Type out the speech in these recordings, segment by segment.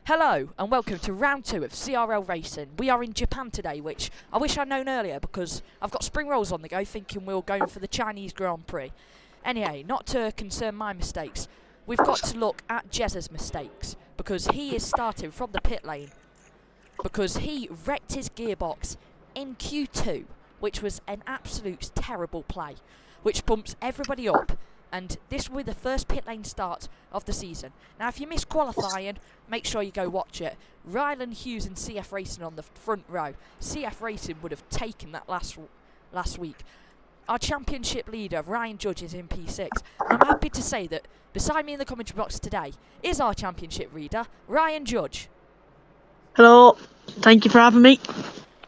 Hello and welcome to round 2 of CRL Racing. We are in Japan today, which I wish I'd known earlier because I've got spring rolls on the go thinking we were going for the Chinese Grand Prix. Anyway, not to concern my mistakes, we've got to look at Jez's mistakes because he is starting from the pit lane because he wrecked his gearbox in Q2, which was an absolute terrible play, which bumps everybody up. And this will be the first pit lane start of the season. Now, if you miss qualifying, make sure you go watch it. Rylan Hughes and CF Racing on the front row. CF Racing would have taken that last week. Our championship leader, Ryan Judge, is in P6. And I'm happy to say that beside me in the commentary box today is our championship leader, Ryan Judge. Hello, thank you for having me.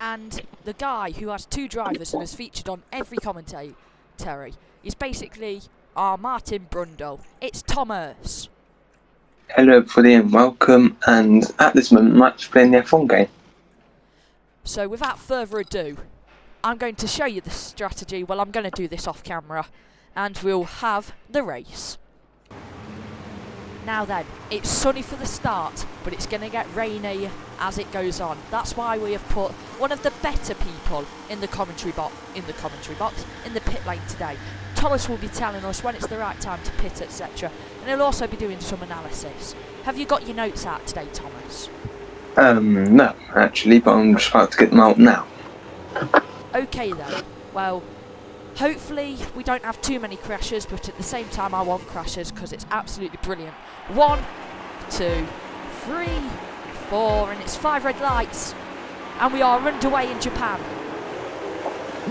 And the guy who has 2 drivers and is featured on every commentary is basically our Martin Brundle. It's Thomas. Hello everybody and welcome, and at this moment I'm actually playing the F1 game. So without further ado, I'm going to show you the strategy. Well, I'm going to do this off camera and we'll have the race. Now then, it's sunny for the start, but it's going to get rainy as it goes on. That's why we have put one of the better people in the commentary box, in the pit lane today. Thomas will be telling us when it's the right time to pit, etc. And he'll also be doing some analysis. Have you got your notes out today, Thomas? No, actually, but I'm just about to get them out now. Okay then. Well, hopefully we don't have too many crashes, but at the same time I want crashes because it's absolutely brilliant. 1, 2, 3, 4, and it's 5 red lights. And we are underway in Japan.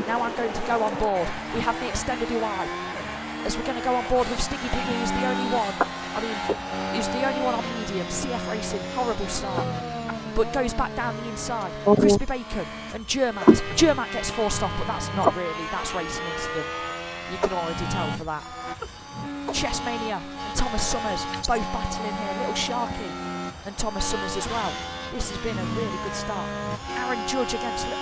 Now I'm going to go on board. We have the extended UI. As we're going to go on board with Sticky Piggy, who's the only one. Who's the only one on medium. CF Racing, horrible start. But goes back down the inside. Crispy Bacon and Germat. Germat gets forced off, but that's not really. That's racing incident. You can already tell for that. Chessmania and Thomas Summers both battling here. Little Sharky and Thomas Summers as well. This has been a really good start. Aaron Judge against the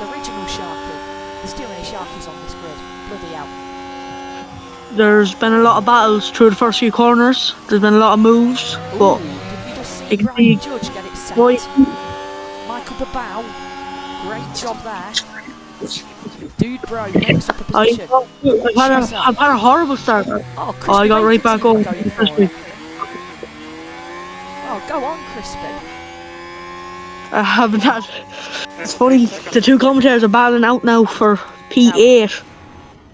original Sharky. There's too many Sharkies on this grid. Bloody hell. There's been a lot of battles through the first few corners. There's been a lot of moves, but did you just see Brian Judge get it set? Michael Babau, great job there. Dude bro makes up a position. I've had a horrible start. Oh, I got right back on. Oh, go on, Crispy. I haven't had. It's funny, the 2 commentators are battling out now for P8.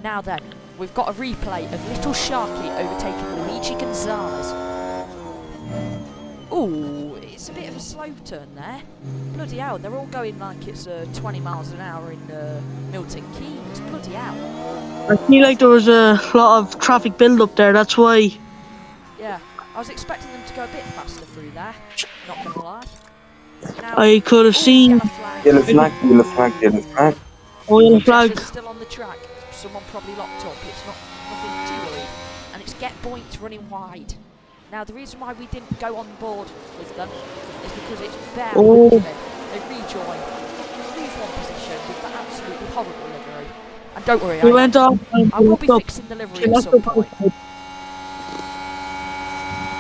Now then, we've got a replay of Little Sharky overtaking Luigi Gonzalez. Ooh, it's a bit of a slow turn there. Bloody hell, they're all going like it's 20 miles an hour in Milton Keynes. Bloody hell. I feel like there was a lot of traffic build up there, that's why. Yeah, I was expecting them to go a bit faster through there, not gonna lie. Now, I could have seen. Yellow flag, yellow flag, yellow flag. Oh, yellow flag. Still on the track. Someone probably locked up. It's nothing too worried. And it's Get Boinks running wide. Now the reason why we didn't go on board with them is because it's barely moving. They rejoin, lose one position with the absolutely horrible livery. And don't worry, I will be fixing the livery at some point.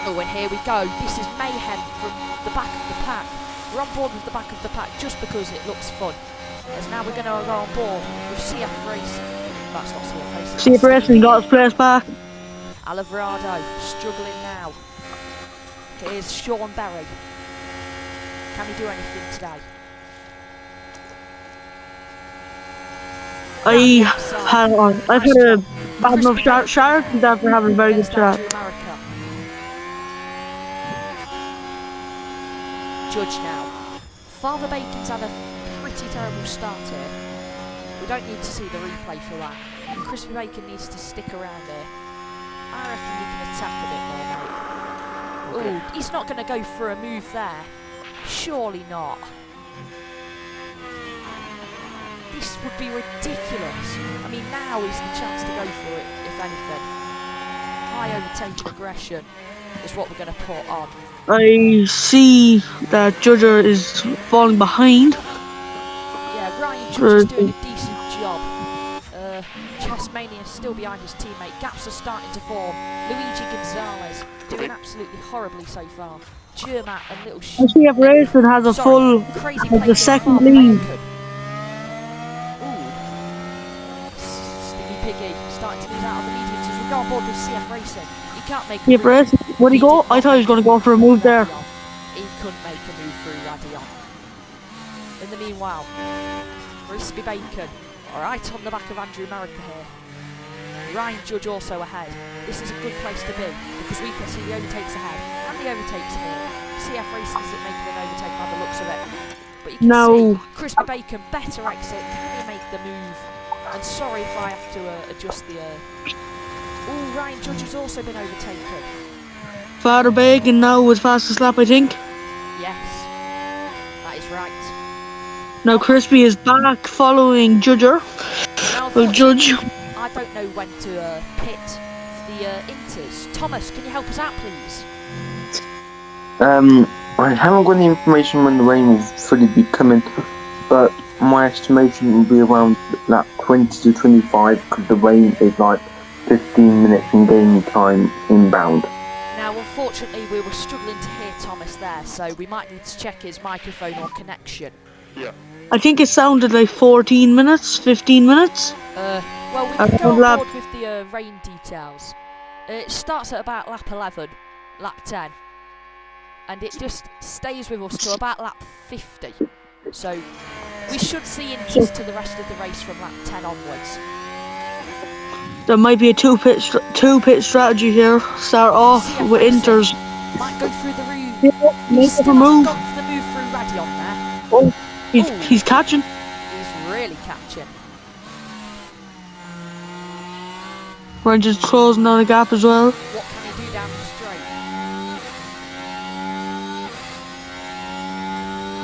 Oh, and here we go. This is mayhem from the back of the pack. We're on board with the back of the pack just because it looks fun. As now we're going to go on board with CF Racing. That's not CF Racing. CF Racing got his place back. Alavarado struggling now. Here's Sean Berry. Can he do anything today? I've had a bad enough start after having a very good start. Judge now. Father Bacon's had a pretty terrible start here. We don't need to see the replay for that. And Crispy Bacon needs to stick around here. I reckon you can attack a bit more, mate. Ooh, he's not going to go for a move there. Surely not. This would be ridiculous. I mean, now is the chance to go for it, if anything. High overtaking aggression is what we're going to put on. I see that Judger is falling behind. Yeah, Ryan Judge is doing a decent job. Chessmania is still behind his teammate. Gaps are starting to form. Luigi Gonzalez doing absolutely horribly so far. German and little CRL Race has a full, crazy has the place in second Farmer lead. Bacon. Ooh. Sticky Piggy starting to lose out on the mediums as we go on board with CF Racing. He can't make a CRL Race, would he go? I thought he was going to go for a move there. He couldn't make a move through Radion. In the meanwhile, Crispy Bacon, right on the back of Andrew America here. Ryan Judge also ahead. This is a good place to be because we can see the overtakes ahead and the overtakes here. CF Racing isn't making an overtake by the looks of it. But you can see Crispy Bacon, better exit. Can he make the move? And sorry if I have to adjust the... Oh, Ryan Judge has also been overtaken. Father Bacon now with fastest lap, I think. Yes, that is right. Now Crispy is back following Judger. Now, Well, Judge. I don't know when to pit the inters. Thomas, can you help us out, please? I haven't got any information when the rain will fully be coming, but my estimation will be around lap 20 to 25 because the rain is like 15 minutes in game time inbound. Now, unfortunately, we were struggling to hear Thomas there, so we might need to check his microphone or connection. Yeah. I think it sounded like 14 minutes, 15 minutes. Well, we can go on board with the rain details. It starts at about lap 11, lap 10, and it just stays with us to about lap 50. So we should see inters to the rest of the race from lap 10 onwards. There might be a two pit strategy here. Start off CF with Racing inters. might go through the roof. Make Still a move. hasn't gone for the move through Radion there. Oh, he's catching. He's really catching. We're just closing down the gap as well. What can he do down the straight?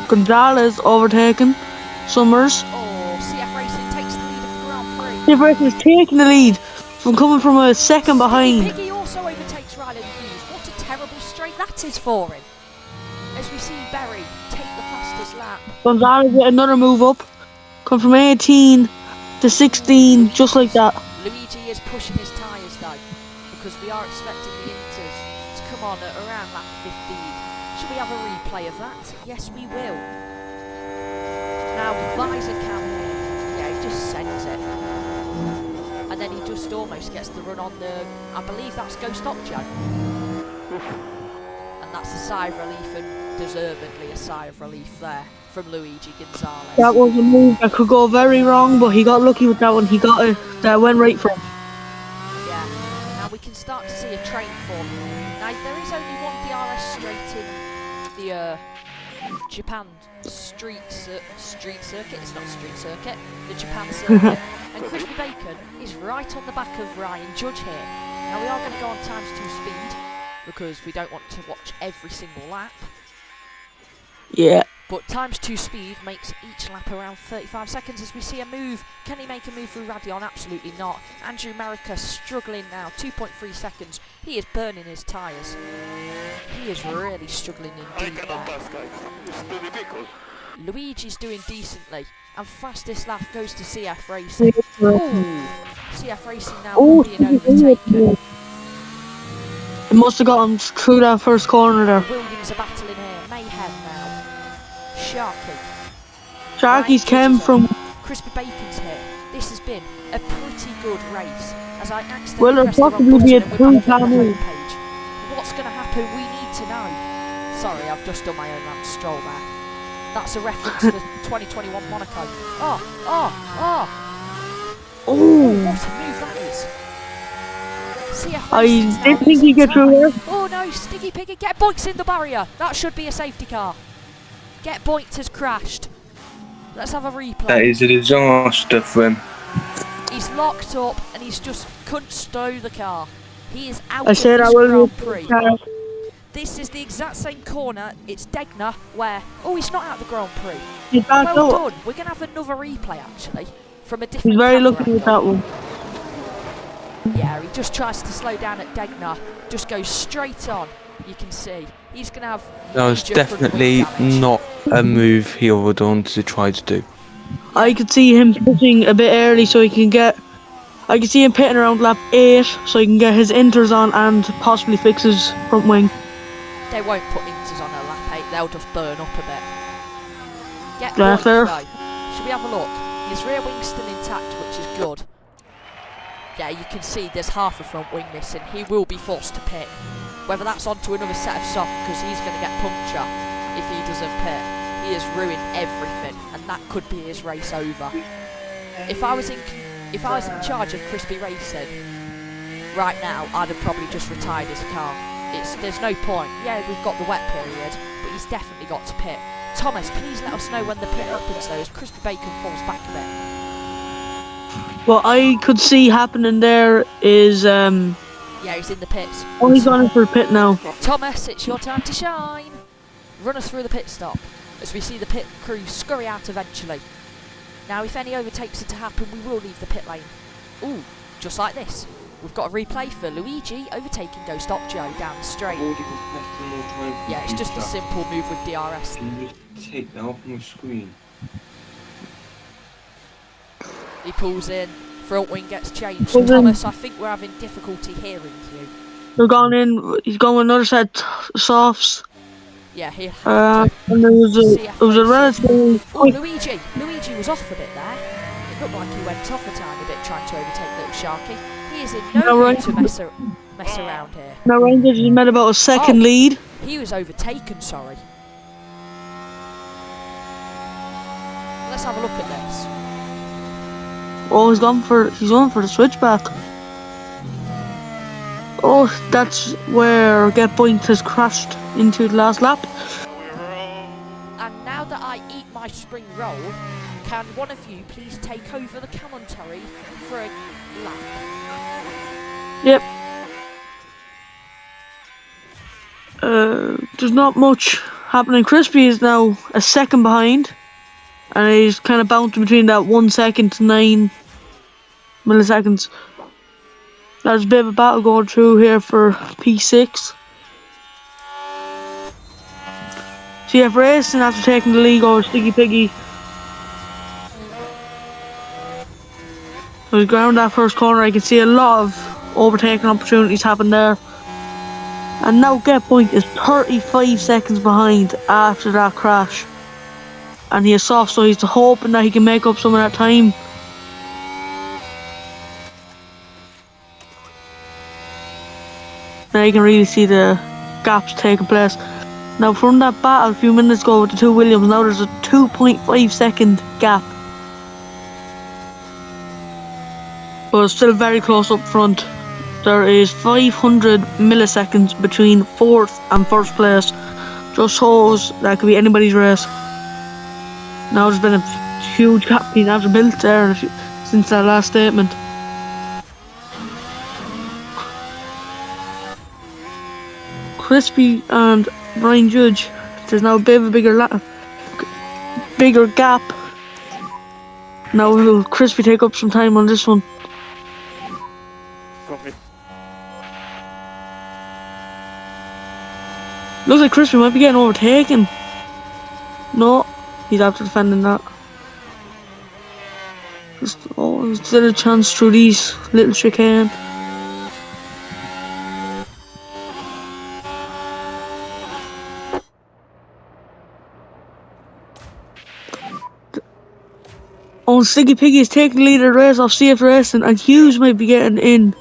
Gonzalez overtaken. Summers. Oh, CF Racing takes the lead of the Grand Prix. CF Racing is taking the lead from coming from a second behind. Piggy also overtakes Ryland Hughes. What a terrible straight that is for him. As we see Berry take the fastest lap. Gonzalez with another move up. Come from 18 to 16, just like that. Luigi is pushing his tyres though, because we are expecting the inters to come on at around lap 15. Should we have a replay of that? Yes, we will. Now, Visor Cam here. Yeah, he just sends it. And then he just almost gets the run on the... I believe that's Ghost Opjo. And that's a sigh of relief, and deservedly a sigh of relief there from Luigi Gonzalez. That was a move that could go very wrong, but he got lucky with that one. He got it. That went right for him. Yeah. Now we can start to see a train form. Now there is only one DRS straight in the Japan street circuit. It's not street circuit. The Japan circuit. And Crispy Bacon is right on the back of Ryan Judge here. Now we are going to go on times 2 speed because we don't want to watch every single lap. Yeah. But times 2 speed makes each lap around 35 seconds as we see a move. Can he make a move through Radion? Absolutely not. Andrew America struggling now, 2.3 seconds. He is burning his tyres. He is really struggling indeed there. Luigi's doing decently. And fastest lap goes to CF Racing. Ooh. CF Racing now being overtaken. He must have gotten through that first corner there. Williams are battling here. Mayhem now. Sharky. Sharky's came from... Crispy Bacon's here. This has been a pretty good race. As I accidentally Well, there'll pressed the wrong possibly button be a and we're back on the two-car move. homepage. What's going to happen? We need to know. Sorry, I've just done my own Lance Stroll there. That's a reference to 2021 Monaco. Oh! What a move that is. CF I Racing's now didn't think losing he'd get through time. there. Oh no, Sticky Piggy, get Boinks in the barrier. That should be a safety car. Get Boinks has crashed. Let's have a replay. That is a disaster for him. He's locked up and he's just couldn't stow the car. He is out I of said this I will. Grand Prix. This is the exact same corner. It's Degner where... Oh, he's not out of the Grand Prix. He's back Well up. done. We're going to have another replay, actually, from a different He's very camera lucky with angle. that one. Yeah, he just tries to slow down at Degner. Just goes straight on. You can see. He's going to have... That was major front wing definitely damage. not a move he would want to try to do. I could see him pitting a bit early so he can get... I could see him pitting around lap 8 so he can get his inters on and possibly fix his front wing. They won't put inters on they'll just burn up a bit. Get Yeah, Boyd, fair. though. Should we have a look? His rear wing's still intact, which is good. Yeah, you can see there's half a front wing missing. He will be forced to pit. Whether that's onto another set of soft, because he's going to get puncture if he doesn't pit. He has ruined everything, and that could be his race over. If I was in charge of Crispy Racing right now, I'd have probably just retired his car. There's no point. Yeah, we've got the wet period, but he's definitely got to pit. Thomas, please let us know when the pit happens though, as Crispy Bacon falls back a bit. What I could see happening there is Yeah, he's in the pits. oh, he's gone in for a pit now. Thomas, it's your time to shine. Run us through the pit stop as we see the pit crew scurry out eventually. Now, if any overtakes are to happen, we will leave the pit lane. Ooh, just like this. We've got a replay for Luigi overtaking Go Stop Joe down the straight. Yeah, it's just a simple move with DRS. Can you take that off my screen? He pulls in, front wing gets changed. Pulls in. Thomas, I think we're having difficulty hearing you. They're gone in. He's going with another set softs. Yeah, he'll have to. And there was a relatively Oh, quick. Luigi was off a bit there. It looked like he went off a tiny bit trying to overtake Little Sharky. He is in no mood to mess around here. Now Rangers has made about a second lead. He was overtaken, sorry. Let's have a look at this. Oh, he's going for the switchback. Oh, that's where Get Point has crashed into the last lap. And now that I eat my spring roll, can one of you please take over the commentary for a lap? Yep. There's not much happening. Crispy is now a second behind, and he's kind of bouncing between that 1 second to 9 milliseconds. There's a bit of a battle going through here for P6. CF Racing after taking the lead over Sticky Piggy. There's ground that first corner. I can see a lot of overtaking opportunities happen there. And now Get Point is 35 seconds behind after that crash. And he is soft, so he's hoping that he can make up some of that time. Now you can really see the gaps taking place. Now from that battle a few minutes ago with the two Williams, now there's a 2.5 second gap. But it's still very close up front. There is 500 milliseconds between 4th and 1st place. Just shows that could be anybody's race. Now there's been a huge gap being built there since that last statement. Crispy and Brian Judge, there's now a bit of a bigger gap. Now will Crispy take up some time on this one? Looks like Crispy might be getting overtaken. No, he's after defending that. There's still a chance through these little chicane. Oh, Sticky Piggy is taking the lead of the race off CF Racing, and Hughes might be getting in.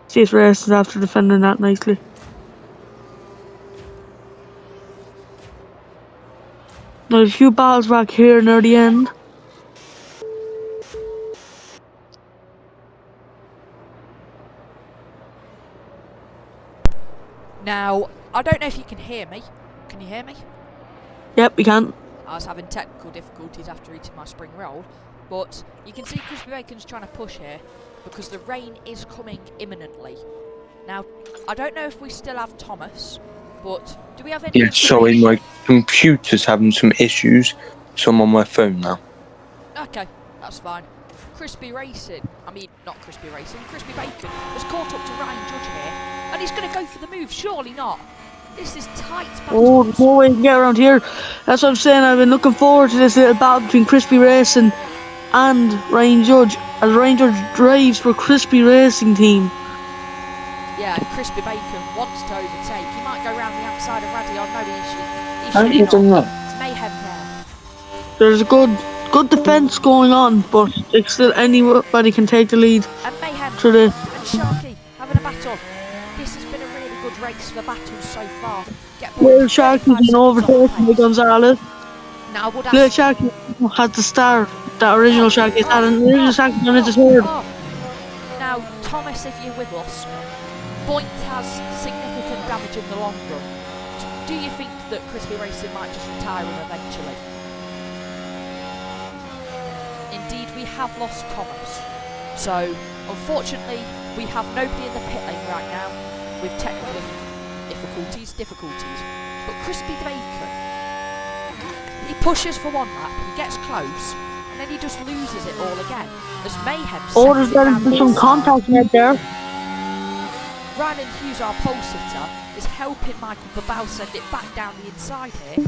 CF Racing after defending that nicely. Now there's a few battles back here near the end. Now, I don't know if you can hear me. Can you hear me? Yep, we can. I was having technical difficulties after eating my spring roll, but you can see Crispy Bacon's trying to push here because the rain is coming imminently. Now, I don't know if we still have Thomas, but do we have any Yeah, sorry, my computer's having some issues, so I'm on my phone now. Okay, that's fine. Crispy Bacon has caught up to Ryan Judge here, and he's going to go for the move, surely not. This is tight battle. Oh, there's no way you can get around here. That's what I'm saying. I've been looking forward to this little battle between Crispy Racing and Ryan Judge, as Ryan Judge drives for Crispy Racing team. Yeah, Crispy Bacon wants to overtake. He might go round the outside of Radion. No, he How should you done not. that? It's mayhem there. There's a good defence going on, but it's still anybody can take the lead And mayhem through the. and Sharky having a battle. This has been a really good race for battles so far. Get Little Boyd 35 Sharky's been seconds off the overtaken by pace. Gonzalez. Now I would Little ask. Sharky had the star that original Sharky had, and the original Sharky done it third. Now, Thomas, if you're with us, Boyd has significant damage in the long run. Do you think that Crispy Racing might just retire him eventually? Indeed, we have lost Thomas. So, unfortunately, we have nobody in the pit lane right now with technical difficulties. But Crispy Bacon, he pushes for one lap, he gets close, and then he just loses it all again. As mayhem Oh, sends there's it better down be the some inside. contact right there. Ryan Hughes, our pole sitter, is helping Michael Babau send it back down the inside here.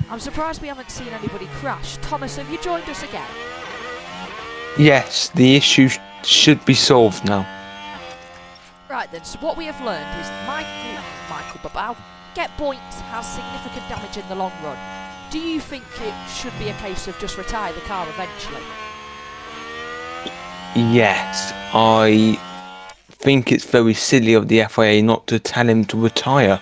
I'm surprised we haven't seen anybody crash. Thomas, have you joined us again? Yes, the issue should be solved now. Right then, so what we have learned is Michael Babau, Get Boint has significant damage in the long run. Do you think it should be a case of just retire the car eventually? Yes, I think it's very silly of the FIA not to tell him to retire.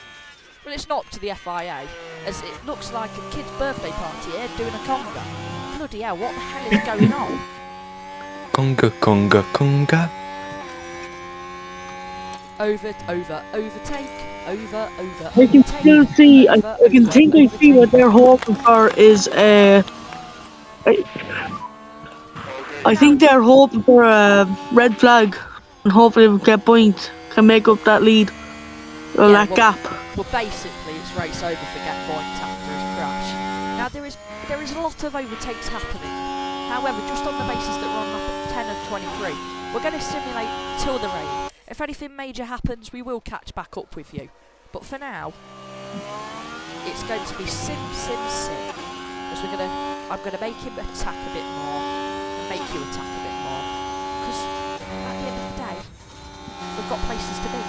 Well, it's not to the FIA, as it looks like a kid's birthday party here doing a conga. Bloody hell, what the hell is going on? Conga, conga, conga. Overtake, I can still see. I can think I see what they're hoping for is I think they're hoping for a red flag, and hopefully Get Point can make up that lead or that gap. Well, basically, it's race over for Get Point after his crash. Now there is a lot of overtakes happening. However, just on the basis that we're on lap 10 of 23, we're going to simulate till the rain. If anything major happens, we will catch back up with you. But for now, it's going to be sim. As I'm gonna make him attack a bit more, and make you attack a bit more. Because at the end of the day, we've got places to be.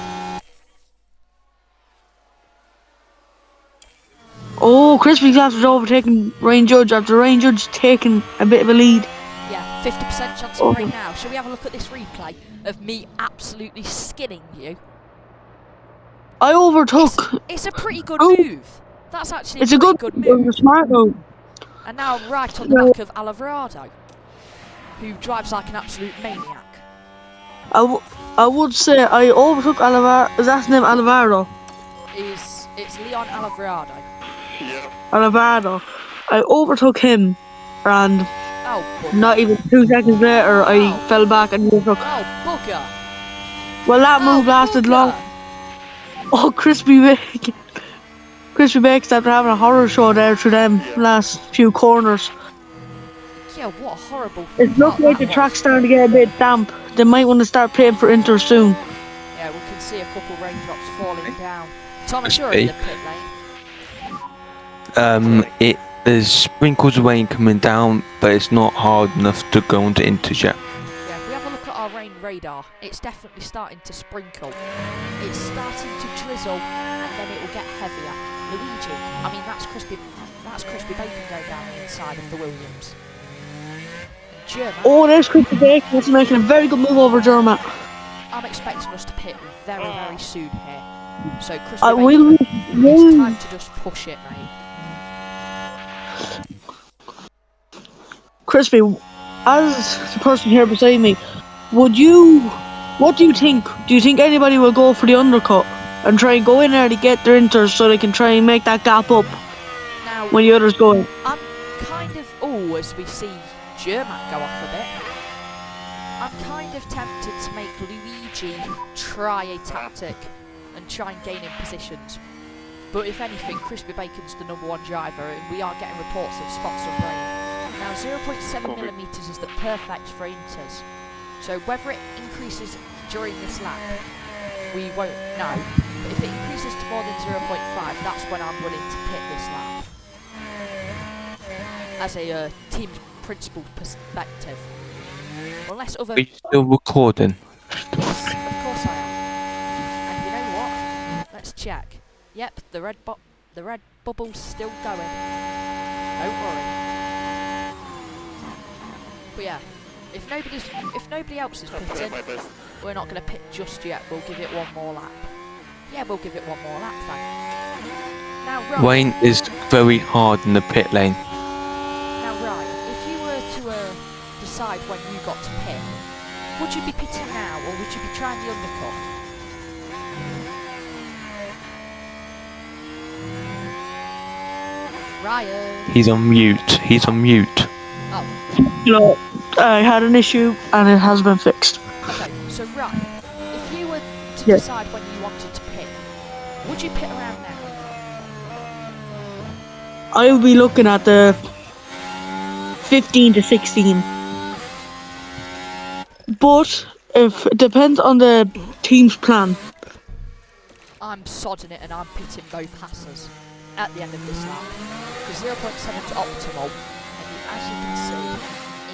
Oh, Crispy Glass was overtaking Rain Judge after Rain Judge taking a bit of a lead. Yeah, 50% chance of rain now. Shall we have a look at this replay of me absolutely skinning you? I overtook. It's a pretty good move. That's actually It's a a pretty good move. move. Smart though. And now I'm right on the back of Alvarado, who drives like an absolute maniac. I would say I overtook Alvarado. Is that his name, Alvarado? It's Leon Alvarado. Alvarado. I overtook him, and Oh, bugger. not even 2 seconds later, I fell back and overtook. Oh, bugger. Well, that move lasted long. Oh, Crispy Bacon. Crispy Bacon's after having a horror show there through them last few corners. Yeah, what a horrible. It looks like the track's starting to get a bit damp. They might want to start playing for Inter soon. Yeah, we can see a couple raindrops falling down. Thomas, you're in the pit lane. There's sprinkles of rain coming down, but it's not hard enough to go onto Interjet. Yeah, if we have a look at our rain radar, it's definitely starting to sprinkle. It's starting to drizzle, and then it will get heavier. Luigi, I mean that's crispy bacon going down the inside of the Williams. And German, Oh, there's Crispy Bacon. That's making a very good move over German. I'm expecting us to pit very, very soon here. So crispy I bacon, will. it's time to just push it, mate. Crispy, as the person here beside me, what do you think? Do you think anybody will go for the undercut and try and go in there to get their inters so they can try and make that gap up Now, when the others go in? I'm kind of, as we see German go off a bit, I'm kind of tempted to make Luigi try a tactic and try and gain in positions. But if anything, Crispy Bacon's the #1 driver, and we are getting reports of spots of rain. Now 0.7mm is the perfect for inters, so whether it increases during this lap, we won't know. But if it increases to more than 0.5, that's when I'm willing to pit this lap. As a team principal perspective. Unless other... Are you still recording? Yes, of course I am. And you know what? Let's check. Yep, the red bubble's still going. Don't worry. But yeah, if nobody else is pitting, we're not going to pit just yet. We'll give it one more lap. Yeah, we'll give it one more lap then. Now, Ryan. Wayne is very hard in the pit lane. Now, Ryan, if you were to decide when you got to pit, would you be pitting now or would you be trying the undercut? Ryan. He's on mute. He's on mute. Oh. You know, I had an issue and it has been fixed. Okay, so Ryan, if you were to Yes. decide when you wanted to pit, would you pit around now? I will be looking at the 15 to 16. But if it depends on the team's plan. I'm sodding it and I'm pitting both Hassers at the end of this lap. Because 0.7 is optimal, and as you can see,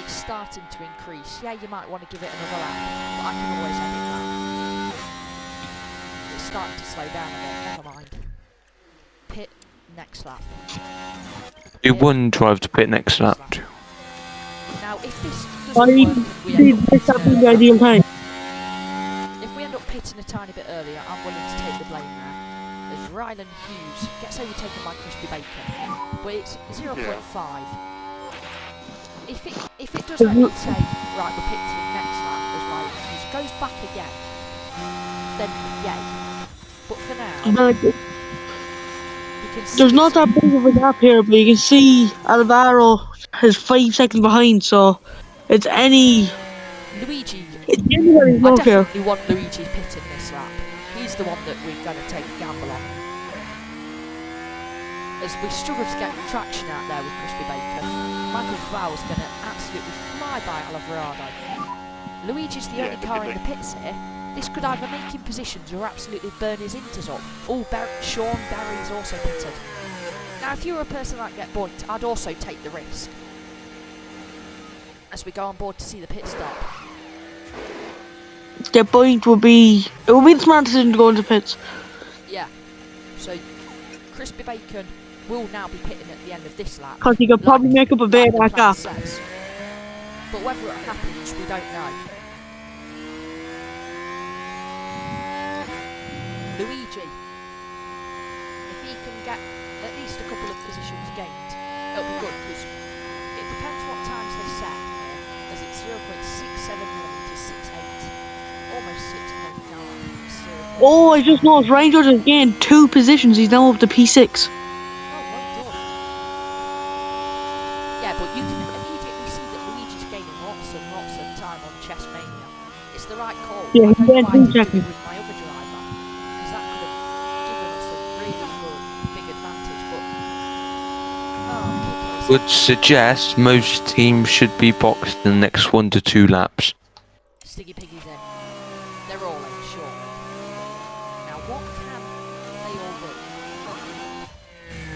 it's starting to increase. Yeah, you might want to give it another lap, but I can always edit that. It's starting to slow down a bit, never mind. Pit next lap. Do one drive to pit next lap. Now, if this I doesn't work, and we end up this pitting happened the earlier, ideal time. if we end up pitting a tiny bit earlier, I'm willing to take the blame there. As Ryland Hughes gets overtaken by Crispy Bacon, but it's 0.5. If it does let me say, right, we're pitting next lap as Ryland Hughes goes back again, then yay. But for now, you can see There's not that big of a gap here, but you can see Alvaro is 5 seconds behind, so it's anybody's Luigi. I luck here. definitely want Luigi pitting this lap. He's the one that we're going to take a gamble on. As we struggle to get traction out there with Crispy Bacon, Michael Bauer's going to absolutely fly by Alvarado. Luigi's the only car in the pits here. This could either make him positions or absolutely burn his inters up. Oh, Sean Barry's also pitted. Now, if you were a person like Get Bunt, I'd also take the risk. As we go on board to see the pit stop. The point would be the smart decision to go into pits. Yeah. So, Crispy Bacon will now be pitting at the end of this lap. Because he could probably make up a bit of the that plan gap. says. But whether it happens, we don't know. Luigi, if he can get at least a couple of positions gained, it'll be good because it depends what times they set here, as it's 0.67mm, 68, almost 6.9. Oh, I just noticed Ryan George has gained 2 positions. He's now up to P6. Oh, well done. Yeah, but you can immediately see that Luigi's gaining lots and lots of time on Chess Mania. It's the right call. Yeah, I he don't know gained why I 2 didn't do it seconds. with my other driver, because that could have given us a really good big advantage. But kick Would suggest most teams should be boxed in the next 1 to 2 laps. Stiggy Piggy's in. They're all in, surely. Now, what can they all do?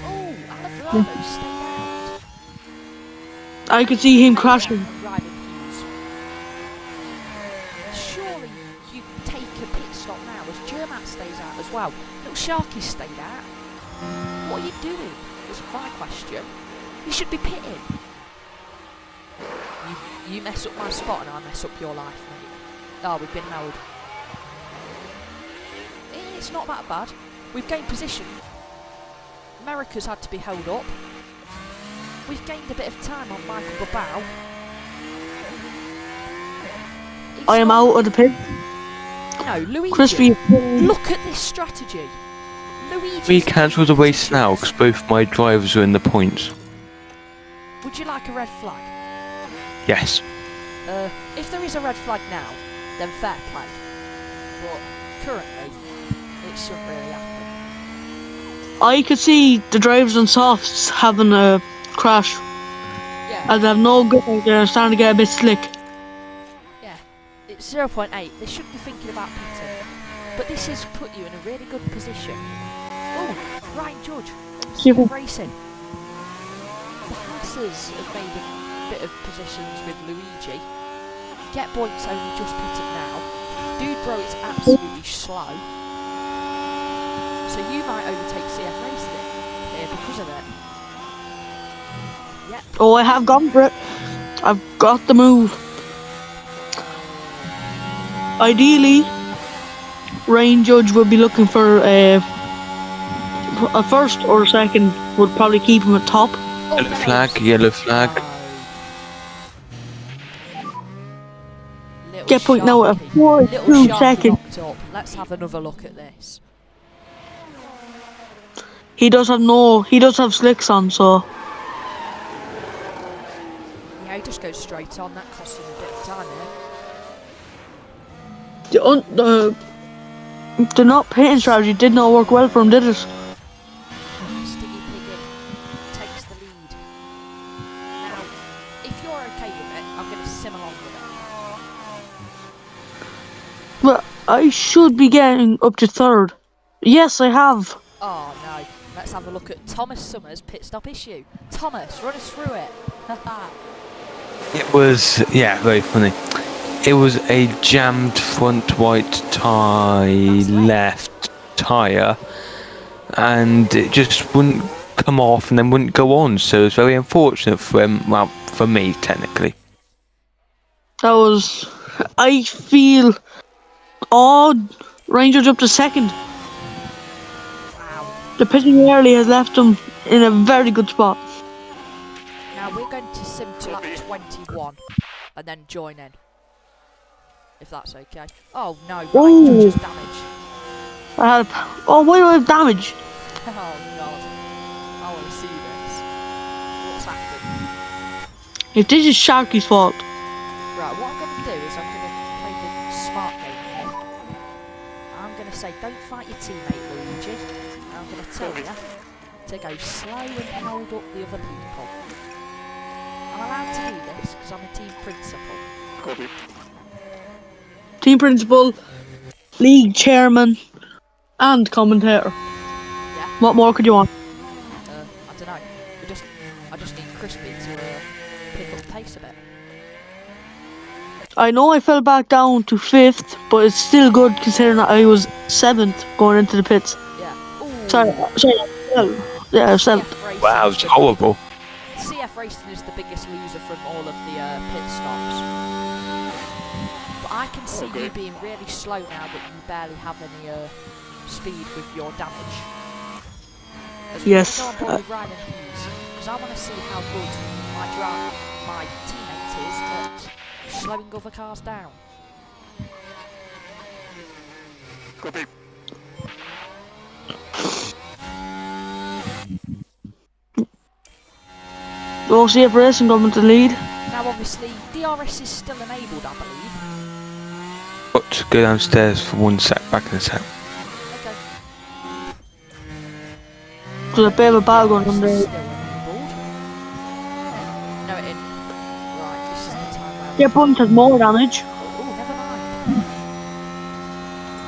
Oh, Alvarado stayed out. I could see him crashing. Ryland Hughes. Surely you take a pit stop now as Germat stays out as well. Little Sharky stayed out. What are you doing? Is my question. You should be pitting. You mess up my spot and I mess up your life, mate. Oh, we've been held. It's not that bad. We've gained position. America's had to be held up. We've gained a bit of time on Michael Babao. I am out of the pit. No, Luigi. Crispy. Look at this strategy. Luigi. We cancel the race now because both my drivers are in the points. Would you like a red flag? Yes. If there is a red flag now, then fair play. But currently, it shouldn't really happen. I could see the drivers on softs having a crash. Yeah. As they have no go, they're starting to get a bit slick. Yeah. It's 0.8. They should be thinking about pitting. But this has put you in a really good position. Oh, Ryan Judge. Yeah. Racing. The Hassers have made a bit of positions with Luigi. Get Boyd's only just pitted now. Dude Bro is absolutely slow. So you might overtake CF Racing here because of it. Yep. Oh, I have gone for it. I've got the move. Ideally, Rain Judge would be looking for a first or a second. Would probably keep him at top. Oh, Yellow flag, yellow flag. Little Get point now at Sharky. 42 Little Sharky seconds. locked up. Let's have another look at this. He does have slicks on, so Yeah, he just goes straight on. That costs him a bit of time the not pitting strategy did not work well for him, did it? here. Sticky Piggy takes the lead. Now, if you're okay with it, I'm going to sim along with it. But I should be getting up to third. Yes, I have. Oh no. Let's have a look at Thomas Summers' pit stop issue. Thomas, run us through it. It was, yeah, very funny. It was a jammed front white left tyre, and it just wouldn't come off and then wouldn't go on. So it was very unfortunate for him. Well, for me, technically. That was. I feel odd. Rangers up to second. Wow. The pitching early has left him in a very good spot. Now we're going to sim to lap 21 and then join in. If that's okay. Oh no, right, Ooh. just damage. Why do I have damage? Oh god. I want to see this. What's happened? If this is Sharky's fault. Right, what I'm going to do is I'm going to play the smart game here. I'm going to say, don't fight your teammate, Luigi. And I'm going to tell you to go slow and hold up the other people. I'm allowed to do this because I'm a team principal. Team principal, league chairman, and commentator. Yeah. What more could you want? I don't know. I just need Crispy to pick up the pace a bit. I know I fell back down to 5th, but it's still good considering that I was 7th going into the pits. Yeah. Ooh. Sorry, yeah, 7th. CF Racing Wow, is it's the- horrible. CF Racing is the biggest loser from all of the pit stops. But I can see you being really slow now that you barely have any speed with your damage. As we're Yes, gonna go on board with Ryan and Hughes, because I want to see how good my teammate is at slowing other cars down. We'll see if Racing coming to lead. Now obviously DRS is still enabled, I believe. But go downstairs for 1 sec, back in a sec. Okay. There's a bit of a battle going on DRS is there. still enabled. No, it isn't. Right, this is the time where Get Bunt has more damage. Oh, never mind.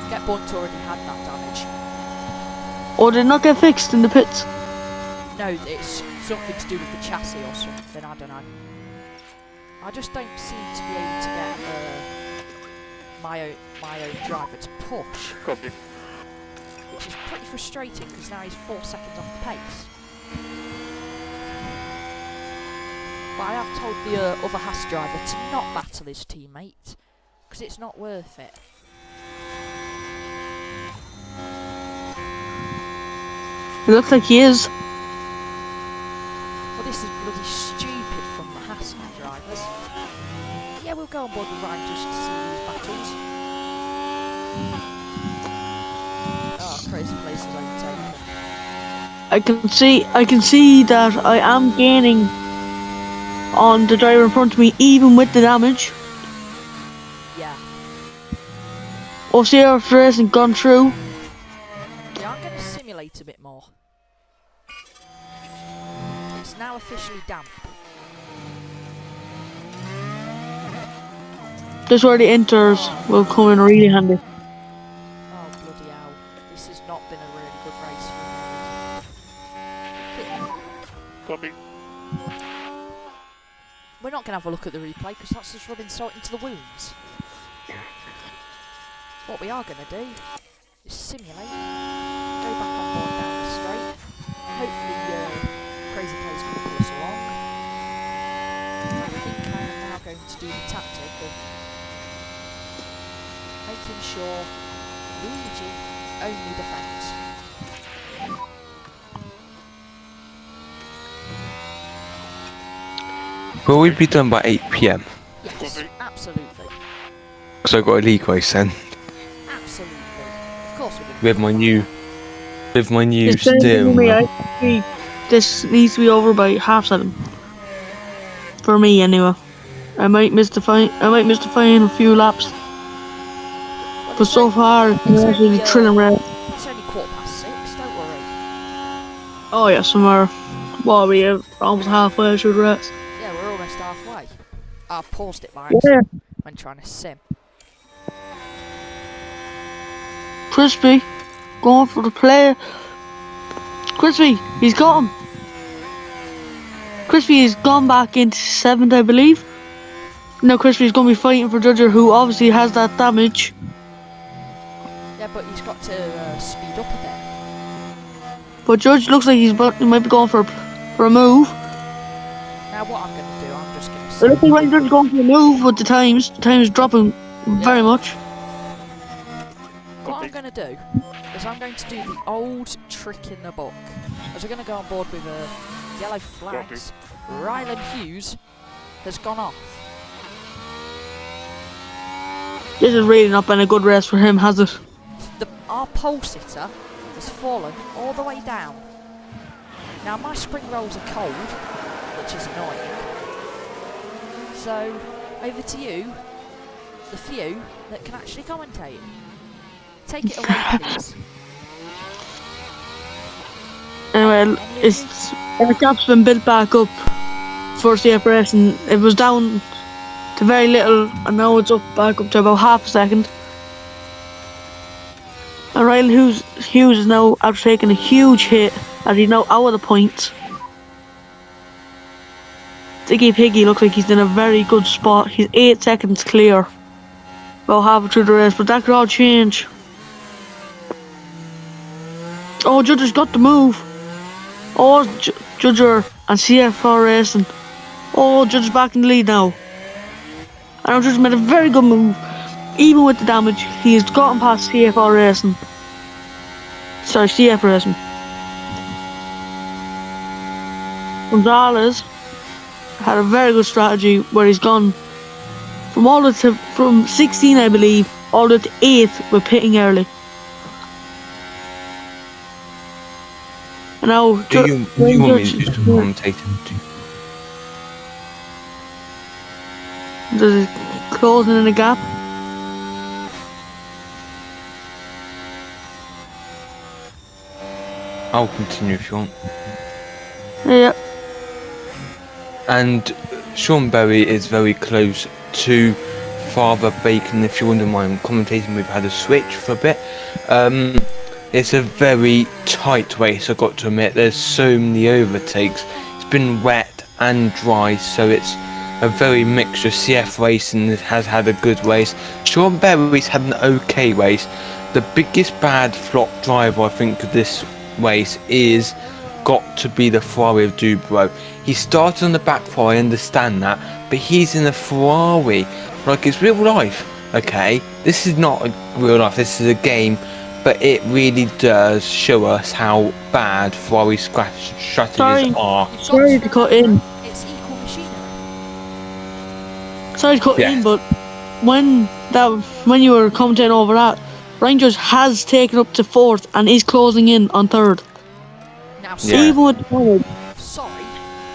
Get Bunt already had that damage. Or did it not get fixed in the pits? No, it's something to do with the chassis or something, I don't know. I just don't seem to be able to get my own driver to push. Which is pretty frustrating because now he's 4 seconds off the pace. But I have told the other Haas driver to not battle his teammate because it's not worth it. It looks like he is. Well, this is bloody stupid from the Haas drivers. Yeah, we'll go on board with Ryan just to see these battles. Oh, crazy places overtaken. I can see that I am gaining on the driver in front of me, even with the damage. Yeah. Or see if Racing gone through. Yeah, I'm going to simulate a bit more. It's now officially damp. This is where the inters will come in really handy. Oh, bloody hell. This has not been a really good race for me. We're not going to have a look at the replay because that's just rubbing salt into the wounds. What we are going to do is simulate, go back to do the tactic of making sure Luigi only defends. Will we be done by 8 PM? Yes, absolutely. Because I got a league race then. Absolutely. Of course we do. With my new It's same thing steering with me. wheel. I think this needs to be over by 7:30. For me, anyway. I might miss the final few laps, Well, but it's so only, far it's been it's absolutely only, thrilling race. it's only 6:15, don't worry. Oh yeah, somewhere. What are we? Almost halfway through the race. Yeah, we're almost halfway. I paused it by Yeah. accident when trying to sim. Crispy, going for the play. Crispy, he's got him. Crispy has gone back into 7th, I believe. Now Crispy's going to be fighting for Judger, who obviously has that damage. Yeah, but he's got to speed up a bit. But Judge looks like he might be going for a move. Now what I'm going to do, I'm just going to It sim. looks like Judge going for a move with the times. The time's dropping very much. What I'm going to do is I'm going to do the old trick in the book. As we're going to go on board with yellow flags, Ryland Hughes has gone off. This has really not been a good race for him, has it? Our pole sitter has fallen all the way down. Now my spring rolls are cold, which is annoying. So over to you, the few that can actually commentate. Take it away, please. Anyway, the gap's been built back up for CF Race, and it was down to very little, and now it's back up to about half a second. And Ryan Hughes is now after taking a huge hit, as he's now out of the points. Ziggy Piggy looks like he's in a very good spot. He's 8 seconds clear, about halfway through the race, but that could all change. Oh, Judger's got the move. Oh, Judger and CFR Racing. Oh, Judger's back in the lead now. And our Judge made a very good move. Even with the damage, he has gotten past CFR Racing. Sorry, CF Racing. Gonzalez had a very good strategy where he's gone from 16, I believe, all the way to 8th with pitting early. And now, Do you want me to do some commentating? There's closing in the gap. I'll continue if you want. Yeah. And Sean Berry is very close to Father Bacon. If you wouldn't mind commentating, we've had a switch for a bit. It's a very tight race, I've got to admit. There's so many overtakes. It's been wet and dry, so it's a very mixture. CF Racing has had a good race. Sean Berry's had an okay race. The biggest bad flop driver, I think, of this race is got to be the Ferrari of Dubrow. He started on the back four, I understand that, but he's in a Ferrari. Like, it's real life, okay? This is not real life, this is a game. But it really does show us how bad Ferrari strategies are. Sorry to cut in. It's equal machinery. Sorry to cut in, but when you were commenting over that, Rangers has taken up to 4th and is closing in on 3rd. Now, So even with the damage, sorry,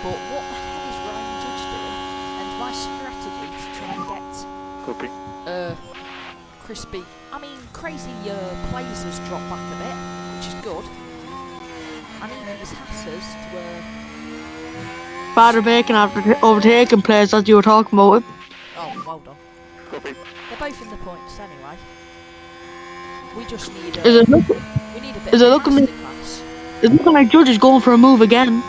but what the hell is Ryan Judge doing? And my strategy to try and get Crispy. I mean, crazy plays has dropped back a bit, which is good. And even his Hassers were. Father Bacon after overtaking players as you were talking about it. Oh, well done. They're both in the points anyway. We just need Is it look, we need a bit is of it a looking like, masterclass. it's looking like Judge is going for a move again.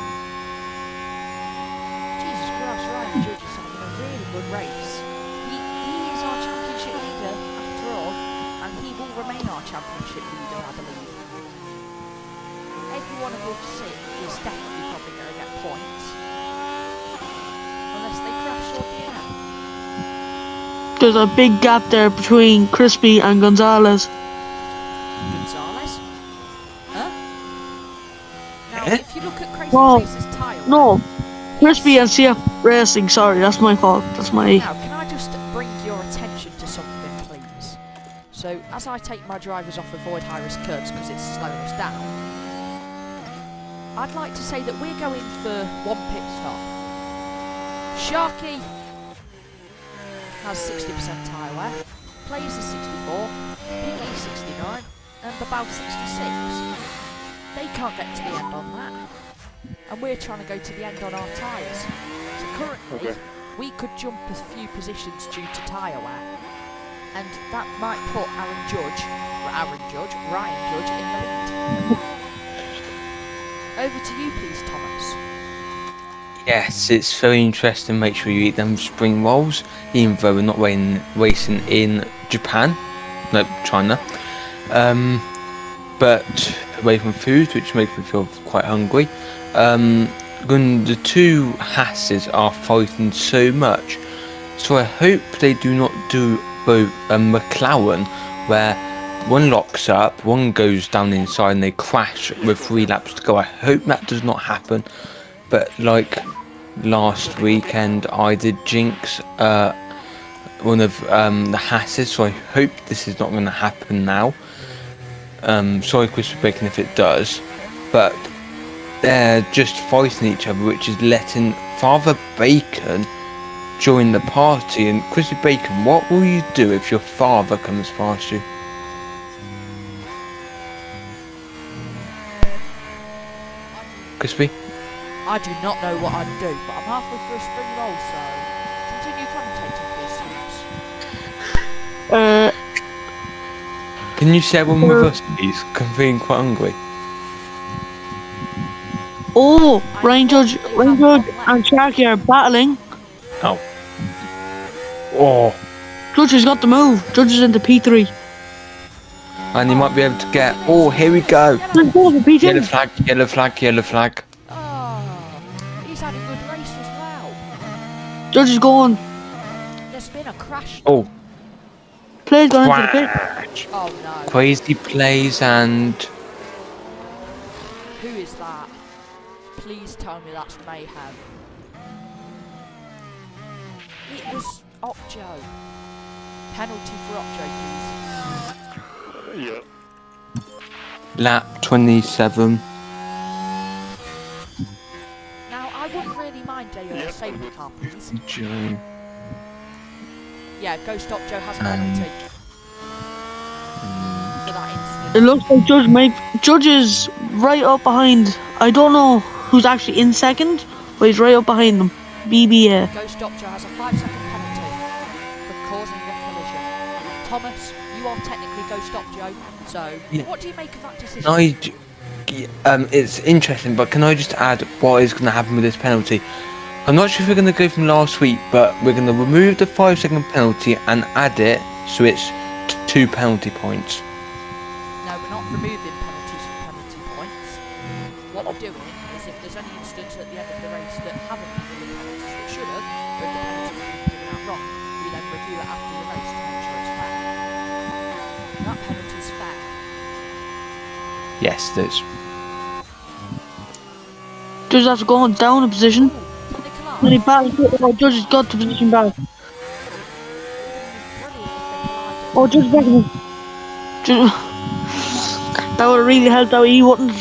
Jesus Christ, Ryan Judge is having a really good race. He is our championship leader after all, and he will remain our championship leader, I believe. Everyone above 6 is definitely probably going to get points. Unless they crash or the end. There's a big gap there between Crispy and Gonzalez. Gonzalez? Huh? Now, Eh? if you look at Crazy No, Race's tyre no, wear, Crispy yes. and CF Racing. Sorry, that's my fault. That's my. Now, can I just bring your attention to something, please? So, as I take my drivers off avoid high-risk curves because it's slowing us down, I'd like to say that we're going for one pit stop. Sharky has 60% tyre wear, Plays is 64, Piggy 69, and Babal 66. They can't get to the end on that, and we're trying to go to the end on our tyres. So currently, we could jump a few positions due to tyre wear, and that might put Ryan Judge, in the lead. Over to you, please, Thomas. Yes, it's very interesting. Make sure you eat them spring rolls, even though we're not racing in Japan, no, China. But away from food, which makes me feel quite hungry. The two Hasses are fighting so much, so I hope they do not do both McLaren, where one locks up, one goes down inside, and they crash with 3 laps to go. I hope that does not happen. But like last weekend, I did jinx one of the Hasses, so I hope this is not going to happen now. Sorry, Crispy Bacon, if it does, but they're just fighting each other, which is letting Father Bacon join the party. And Crispy Bacon, what will you do if your father comes past you? Crispy? I do not know what I'd do, but I'm halfway through a spring roll, so continue commentating, please, Thomas. Can you share one with us, please? 'Cause I'm feeling quite hungry. Oh, Ryan Judge and Sharky are battling. Oh. Oh. Judge has got the move. Judge is into P3. And he might be able to get... Oh, here we go. Let's go for P2. Yellow flag, yellow flag, yellow flag. Oh, he's had a good race as well. Judge is going. There's been a crash. Oh. Play's gone into the pit. Crash. Oh no. Crazy plays and... Who is that? Please tell me that's Mayhem. It was Opjo. Penalty for Opjo, please. Yeah. Lap 27. Now, I wouldn't really mind a safety car, please. Joe. Yeah, Ghost Opjo has a penalty. For that incident. It looks like Judge is right up behind. I don't know who's actually in second, but he's right up behind them. BBA. Ghost Opjo has a 5-second penalty for causing the collision. Thomas, you are technically Ghost Opjo, so Yeah. what do you make of that decision? It's interesting, but can I just add what is going to happen with this penalty? I'm not sure if we're going to go from last week, but we're going to remove the 5-second penalty and add it so it's 2 penalty points. No, we're not removing penalties from penalty points. What we're doing is if there's any incidents at the end of the race that haven't been given penalties that should have, or if the penalties have been given out wrong, we then review it after the race to make sure it's fair. That penalty's fair. Yes, there's. Judge has gone down a position. So Nicola, When he battles, Judge has got the position back. brilliant if they collided. Oh, Judge back again. That would have really helped out. He wouldn't.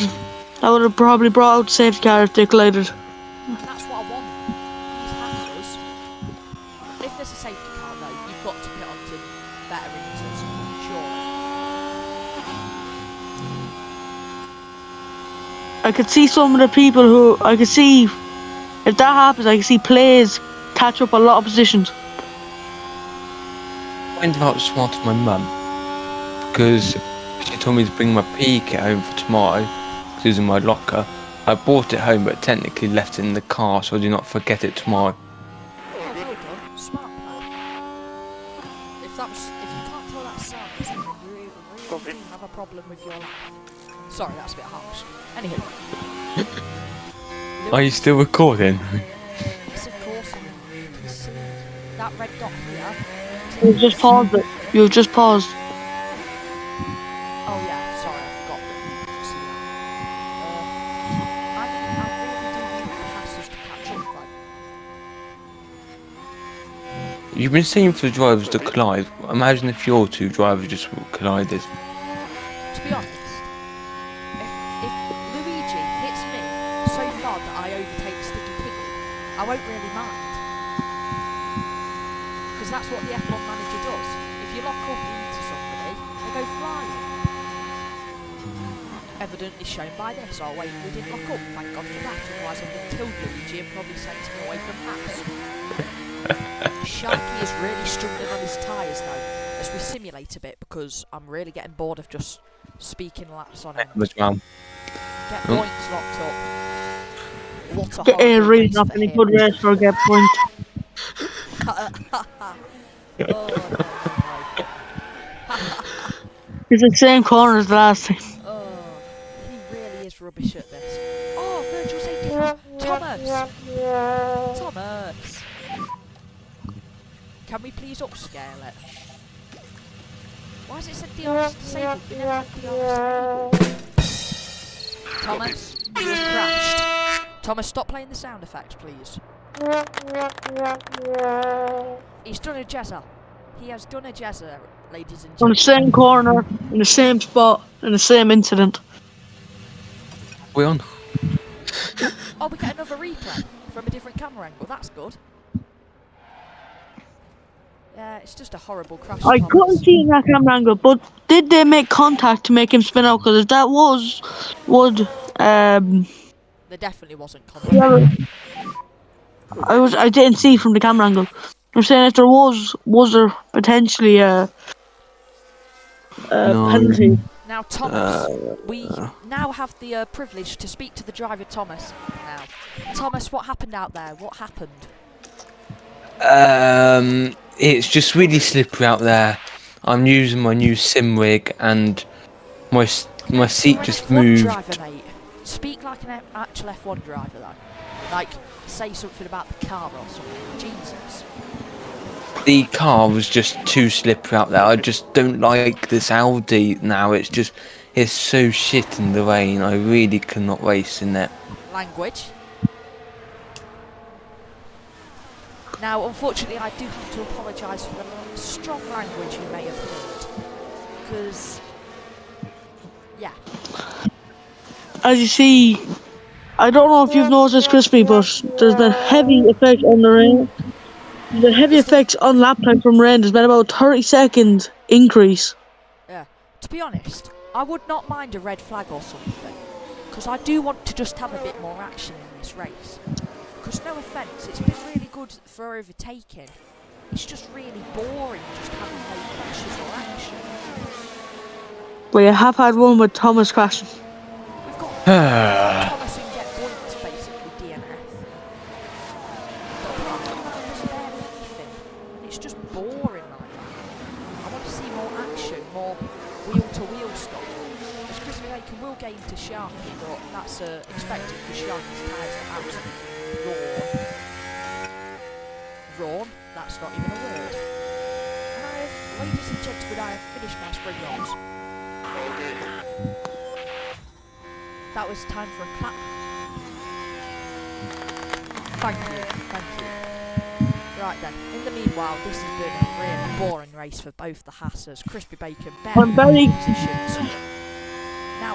That would have probably brought out the safety car if they collided. And that's what I want. These hassles. If there's a safety car though, you've got to put onto better inters, sure. I could see some of the people who I could see. If that happens, I could see plays catch up a lot of positions. I find out smart of my mum, because she told me to bring my PE kit home for tomorrow, because it was in my locker. I brought it home, but technically left it in the car, so I do not forget it tomorrow. Oh, well done. Smart plan. If you can't tell that sound, then you really do have a problem with your life. Sorry, that's a bit harsh. Anywho. Are you still recording? Yes, of course. You can see that red dot here You've just paused it. You've just paused. Oh yeah, sorry, I forgot that you couldn't see that. I really do need the Hassers to catch up though. You've been saying for the drivers to collide. Imagine if your two drivers just collided. To be honest, if Luigi hits me so far that I overtake Sticky Piggy, I won't really mind. Because that's what the F1 manager does. If you lock up into somebody, they go flying. Evidently shown by this. Oh wait, we didn't lock up, thank God for that, otherwise I would have killed Luigi and probably sent him away from Max. Sharky is really struggling on his tyres though, as we simulate a bit, because I'm really getting bored of just speaking laps on him. Get points locked up. What a Get a horrible really race not for any him. good race for a get point. Oh, no. It's the same corner as the last time. Oh, he really is rubbish at this. Oh, virtual safety car. Thomas! Thomas! Can we please upscale it? Why has it said DRS disabled? We never had DRS enabled. Thomas, you have crashed. Thomas, stop playing the sound effects, please. He's done a jezza. He has done a jezza, ladies and On the gentlemen. same corner, in the same spot, in the same incident. We on? Oh, we get another replay from a different camera angle. That's good. Yeah, it's just a horrible crash. I Thomas. couldn't see in that camera angle, but did they make contact to make him spin out? Because if that would There definitely wasn't contact. yeah, I didn't see from the camera angle. I'm saying if there was there potentially a No. penalty? Now, Thomas, we now have the privilege to speak to the driver, Thomas. Now, Thomas, what happened out there? What happened? It's just really slippery out there. I'm using my new sim rig and my seat You're an just F1 moved. driver, mate. Speak like an actual F1 driver, though. Like, say something about the car or something. Jesus. The car was just too slippery out there. I just don't like this Audi now. It's so shit in the rain. I really cannot race in it. Language. Now, unfortunately, I do have to apologise for the strong language you may have heard. Because, yeah. As you see, I don't know if you've noticed this, Crispy, but there's the heavy effect on the rain. The heavy effect on lap time from rain. There's been about 30-second increase. Yeah. To be honest, I would not mind a red flag or something. Because I do want to just have a bit more action in this race. Because no offence, it's been really good for overtaking. It's just really boring just having no crashes or action. But you have had one with Thomas crashing. We've got Thomas and get points basically DNF. But apart from that, there's barely anything. And it's just boring like that. I want to see more action, more wheel-to-wheel stuff. As Crispy Bacon will get into Sharky, but that's expected because Sharky's tyres are absolutely rawn. That's not even a word. And ladies and gentlemen, I have finished my spring rolls. That was time for a clap. Thank you. Right then, in the meanwhile, this has been a really boring race for both the Hassers. Crispy Bacon, I'm very- positions. Now,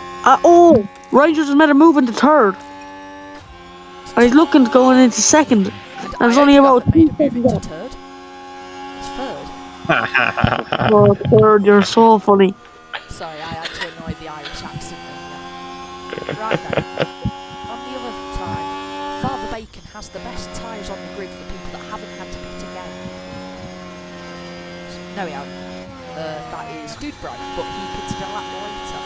Rangers has made a move into third. And he's looking to going into second. And there's only about 2 seconds to left. third. It's third. Oh, third, you're so funny. Sorry, I had to annoy the Irish accent then. Right then. On the other time, Father Bacon has the best tyres on the grid for people that haven't had to pit again. No, he hasn't. That is Dude Bro, but he pitted a lap later.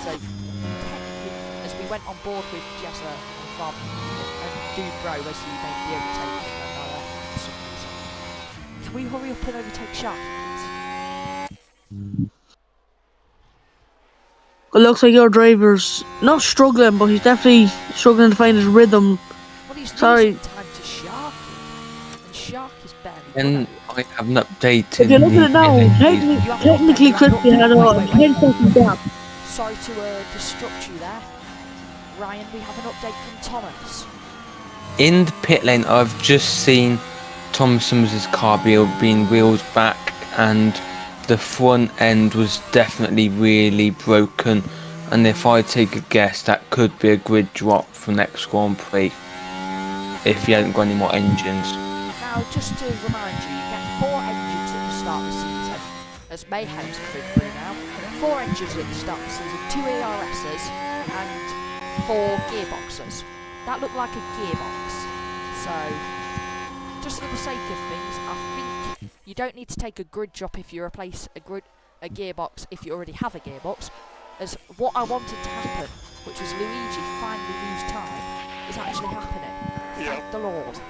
So, technically, as we went on board with Jessa and Father and Dude Bro as he made the overtake for some reason. Can we hurry up and overtake Sharky, please? It looks like your driver's not struggling, but he's definitely struggling to find his rhythm. Well, he's Sorry. losing time to Sharky. And Sharky's barely And good I haven't updated If you look at it now, the You have an update, technically you have an Crispy update. had a Wait, wait, wait. 10-second gap. Sorry to disrupt you there. Ryan, we have an update from Thomas. in the pit lane. I've just seen Tom Simmons' car being wheeled back, and the front end was definitely really broken. And if I take a guess, that could be a grid drop for next Grand Prix if he hadn't got any more engines. Now, just to remind you, you get 4 engines at the start of the season, as Mayhem's coming through now. 4 engines at the start of the season, 2 ERSs and 4 gearboxes. That looked like a gearbox. So, just for the sake of things, I think you don't need to take a grid drop if you replace a gearbox if you already have a gearbox. As what I wanted to happen, which was Luigi finally lose time, is actually happening. Thank the Lord.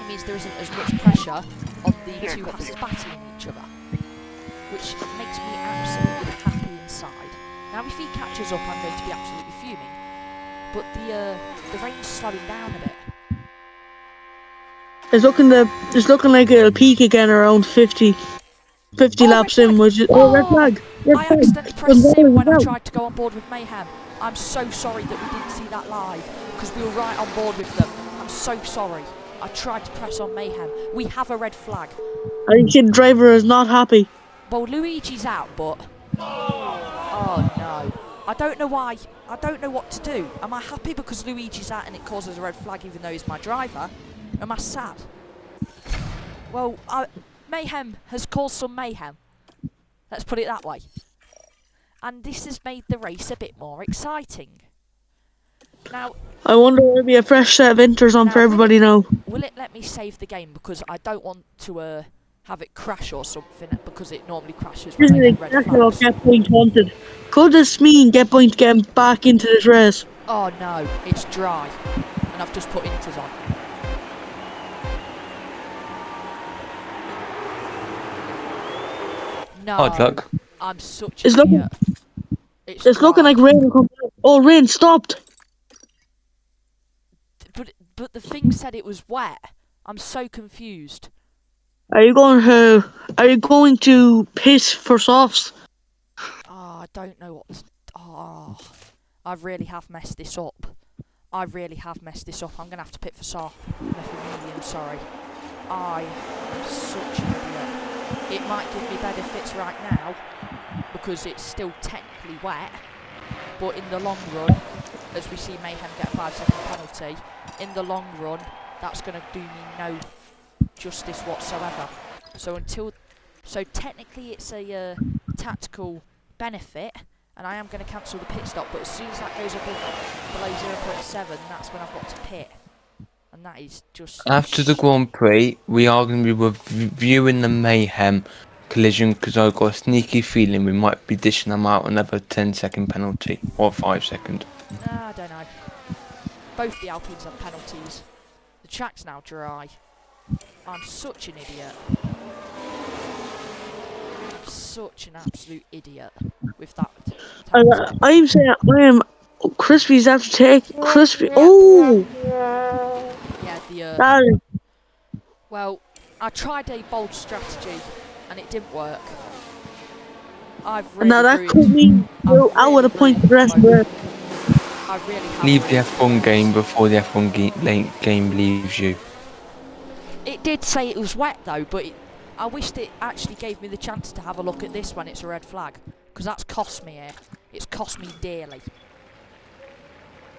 It means there isn't as much pressure on the 2 Hasses battling each other, which makes me absolutely happy inside. Now, if he catches up, I'm going to be absolutely fuming. But the rain's slowing down a bit. It's looking like it'll peak again around 50 laps in, which is red flag. I accidentally pressed sim when I tried to go on board with Mayhem. I'm so sorry that we didn't see that live, because we were right on board with them. I'm so sorry. I tried to press on Mayhem. We have a red flag. I think the driver is not happy. Well, Luigi's out, but... Oh, no. I don't know why. I don't know what to do. Am I happy because Luigi's out and it causes a red flag even though he's my driver? Am I sad? Well, Mayhem has caused some mayhem. Let's put it that way. And this has made the race a bit more exciting. Now... I wonder if there'll be a fresh set of inters on for everybody now. Will it let me save the game? Because I don't want to have it crash or something, because it normally crashes This when is I get red exactly what flags. Get Point wanted. Could this mean Get Point getting back into this race? Oh no, it's dry. And I've just put inters on. No. Hard luck. I'm such an idiot. It's looking like rain will come back. Oh, rain stopped. But the thing said it was wet. I'm so confused. Are you going to piss for softs? Oh, I don't know what to... Oh, I really have messed this up. I'm going to have to pit for soft. No, for medium, sorry. I am such an idiot. It might give me benefits right now, because it's still technically wet. But in the long run, as we see Mayhem get a 5-second penalty, in the long run, that's going to do me no justice whatsoever. So technically it's a tactical benefit, and I am going to cancel the pit stop, but as soon as that goes below 0.7, that's when I've got to pit. And that is just... After the Grand Prix, we are going to be reviewing the Mayhem collision, because I've got a sneaky feeling we might be dishing them out another 10-second penalty, or 5-second. I don't know. Both the Alpines have penalties. The track's now dry. I'm such an idiot. I'm such an absolute idiot with that. I'm saying I am. Crispy's have to take Crispy. Oh. Yeah, well, I tried a bold strategy and it didn't work. I've really now that could mean I would have pointed the rest of it. I really have. Leave the F1 game before the F1 game leaves you. It did say it was wet though, but I wished it actually gave me the chance to have a look at this when it's a red flag, because that's cost me here. It's cost me dearly.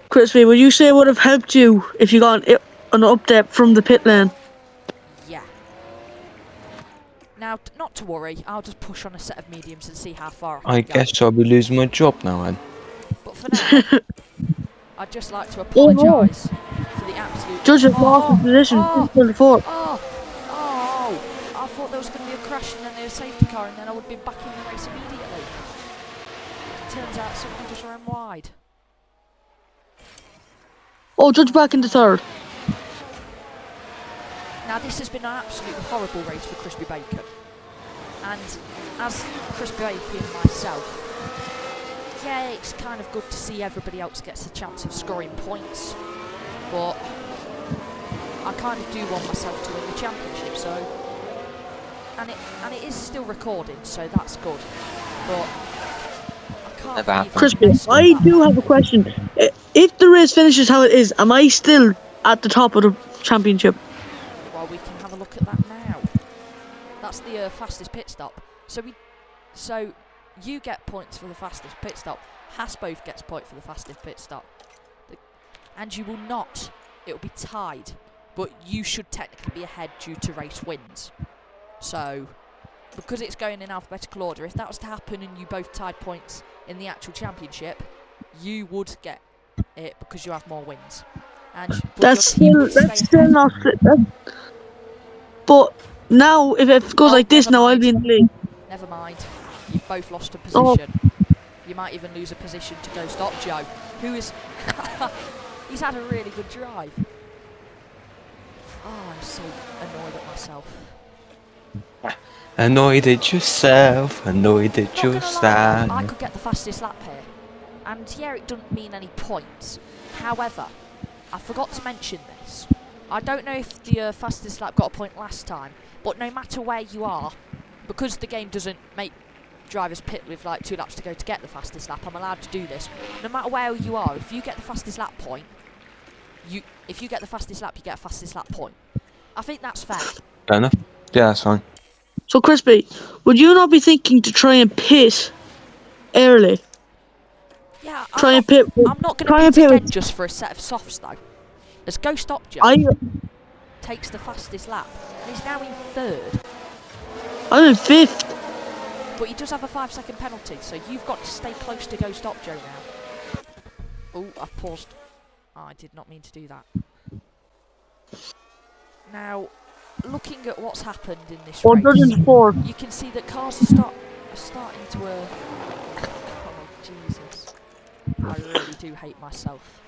Crispy, would you say it would have helped you if you got an update from the pit lane? Yeah. Now, not to worry, I'll just push on a set of mediums and see how far I can go. guess I'll be losing my job now, then. But for now, I'd just like to apologise for the absolute... Judge has lost his position. I thought there was going to be a crash and then a safety car, and then I would be back in the race immediately. Turns out somebody just ran wide. Oh, Judge back into third. Now this has been an absolutely horrible race for Crispy Bacon. And as Crispy Bacon myself, yeah, it's kind of good to see everybody else gets a chance of scoring points. But I kind of do want myself to win the championship. So, and it is still recording, so that's good. But I can't Never believe happened. I Crispy, messed up I that do bad. have a question. If the race finishes how it is, am I still at the top of the championship? Well, we can have a look at that now. That's the fastest pit stop. So you get points for the fastest pit stop. Haas both gets point for the fastest pit stop. And you will not. It will be tied. But you should technically be ahead due to race wins. So, because it's going in alphabetical order, if that was to happen and you both tied points in the actual championship, you would get it because you have more wins. But your team would stay That's still ahead. not. But now, if it goes like this, Never now I'll mind. be in the lead. Never mind. You've both lost a Oh, position. You might even lose a position to Go Stop Joe, who is... he's had a really good drive. Oh, I'm so annoyed at myself. Annoyed at yourself, annoyed at Not gonna lie, yourself. I could get the fastest lap here. And yeah, it doesn't mean any points. However, I forgot to mention this. I don't know if the fastest lap got a point last time, but no matter where you are, because the game doesn't make drivers pit with like 2 laps to go to get the fastest lap, I'm allowed to do this. No matter where you are, if you get the fastest lap point, if you get the fastest lap, you get a fastest lap point. I think that's fair. Fair enough. Yeah, that's fine. so Crispy, would you not be thinking to try and pit early? Yeah, Try and pit. I'm not going to Try and pit pit. again just for a set of softs though. As Go Stop Joe I takes the fastest lap, and he's now in 3rd. I'm in 5th. But he does have a 5-second penalty, so you've got to stay close to Go Stop Joe now. Oh, I've paused. Oh, I did not mean to do that. Now, looking at what's happened in this Or race, doesn't 4th. you can see that cars are starting to... oh, Jesus. I really do hate myself